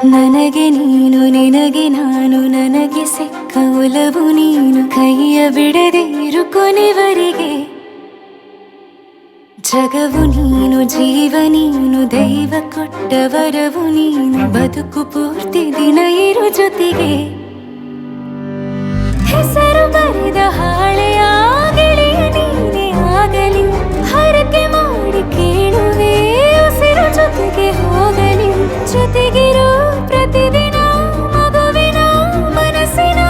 ನನಗೆ ನೀನು ನಿನಗೆ ನಾನು ನನಗೆ ಸಿಕ್ಕ ಒಲವು ನೀನು ಕೈಯ ಬಿಡದೆ ಇರು ಕೊನೆವರೆಗೆ ಜಗವು ನೀನು ಜೀವ ನೀನು ದೈವ ಕೊಟ್ಟ ವರವು ನೀನು ಬದುಕು ಪೂರ್ತಿ ದಿನ ಇರು ಜೊತೆಗೆ ಹೆಸರು ಬರೆದ ಹಾಳೆಯ ಗೆಳೆಯ ನೀನೇ ಆಗಲಿ ಹರಕೆ ಮಾಡಿ ಕೇಳುವೆ ಉಸಿರು ಜೊತೆಗೆ ಹೋಗಲಿ ಜೊತೆಗಿರೋ ಪ್ರತಿದಿನ ಮಗುವಿನ ಮನಸ್ಸಿನ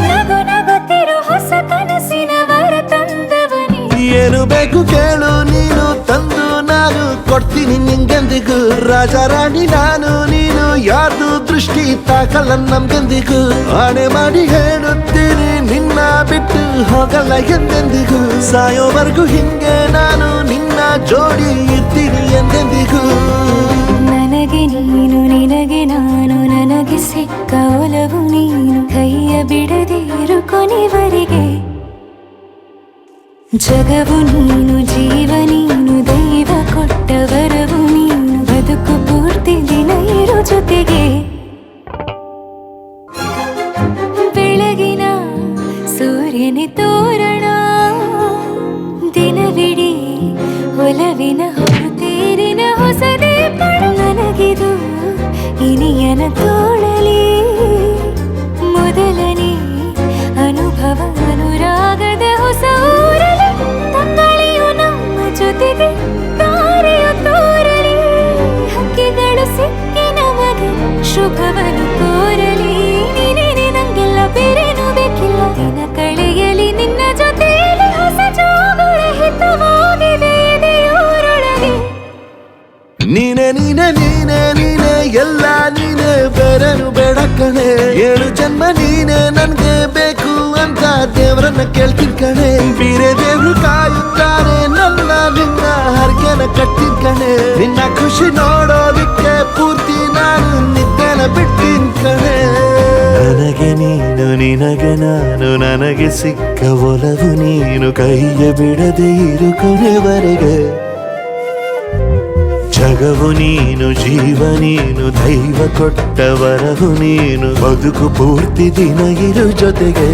ನಗು ನಗುತ್ತಿರೋ ಹೊಸ ಕನಸಿನ ವರ ತಂದವನೇ ಏನು ಬೇಕು ಕೇಳು ನೀನು ತಂದು ನಾನು ಕೊಡ್ತೀನಿ ನಿಂಗೆಂದಿಗೂ ರಾಜ ರಾಣಿ ನಾನು ನೀನು ಯಾರ್ದು ದೃಷ್ಟಿ ತಾಕಲ್ಲ ನಮ್ಗೆಂದಿಗೂ ಆಣೆ ಮಾಡಿ ಹೇಳುತ್ತೀನಿ ನಿನ್ನ ಬಿಟ್ಟು ಹೋಗಲ್ಲ ಎಂದೆಂದಿಗೂ ಸಾಯೋವರೆಗೂ ಹಿಂಗೆ ನಾನು ನಿನ್ನ ಜೋಡಿ ಇರ್ತೀನಿ ಎಂದೆಂದಿಗೂ ನನಗೆ ನೀನು ನಿನಗೆ ನಾನು ನನಗೆ ಸಿಕ್ಕ ಒಲವು ನೀನು ಕೈಯ ಬಿಡದೆ ಇರು ಕೊನೆವರೆಗೆ ಜಗವು ನೀನು ಜೀವ ನೀನು ದೈವ ಕೊಟ್ಟ ವರವು ನೀನು ಬದುಕು ಪೂರ್ತಿ ದಿನ ಇರು ಜೊತೆಗೆ ಬೆಳಗಿನ ಸೂರ್ಯನೇ ತೋರಣ ದಿನವಿಡೀ ಒಲವಿನ ಹೊರತೇರಿನ ಹೊಸದೇ ಪಡ ನನಗಿದು ಇನಿಯನ ತೋಳಲಿ ಮೊದಲನೇ ಅನುಭವ ಅನುರಾಗದ ಹೊಸ ಊರಲಿ ತಂಗಳಿಯು ನಮ್ಮ ಜೊತೆಗೆ ತಾರೆಯು ತೋರಲಿ ಹಕ್ಕಿಗಳು ಸಿಕ್ಕಿ ನಮಗೆ ಶುಭವನ್ನು ಕೋರಲಿ ನೀನೇ ನಂಗೆಲ್ಲ ಬೇರೇನು ಬೇಕಿಲ್ಲ ದಿನ ಕಳೆಯಲಿ ನಿನ್ನ ಜೊತೆಯಲ್ಲಿ ಹೊಸ ಜೋಗುಳ ಹಿತವಾಗಿದೆ ಎದೆಯೂರೊಳಗೆ ನೀನೆ ನೀನೆ ನೀನೆ ನೀನೆ ಎಲ್ಲ ನೀನೆ ಬೇರೆನು ಬೇಡ ಕಣೆ ಏಳು ಜನ್ಮ ನೀನೆ ನನ್ಗೆ ಬೇಕು ಅಂತ ದೇವರನ್ನ ಕೇಳ್ತೀನಿ ಕಣೆ ಬೇರೆ ದೇವ್ರು ಕಾಯುತ್ತಾರೆ ನನ್ನ ನಿನ್ನ ಹರಕೆನ ಕಟ್ತೀನಿ ಕಣೆ ನಿನ್ನ ಖುಷಿ ನೋಡೋದಿಕ್ಕೆ ಪೂರ್ತಿ ನಾನು ನಿದ್ದೆನ ಬಿಟ್ಟಿನ್ ಕಣೆ ನನಗೆ ನೀನು ನಿನಗೆ ನಾನು ನನಗೆ ಸಿಕ್ಕ ಒಲವು ನೀನು ಕೈಯ ಬಿಡದೆ ಇರು ಕೊನೆವರೆಗೆ ಜಗವು ನೀನು ಜೀವ ನೀನು ದೈವ ಕೊಟ್ಟ ವರವು ನೀನು ಬದುಕು ಪೂರ್ತಿ ದಿನ ಇರು ಜೊತೆಗೆ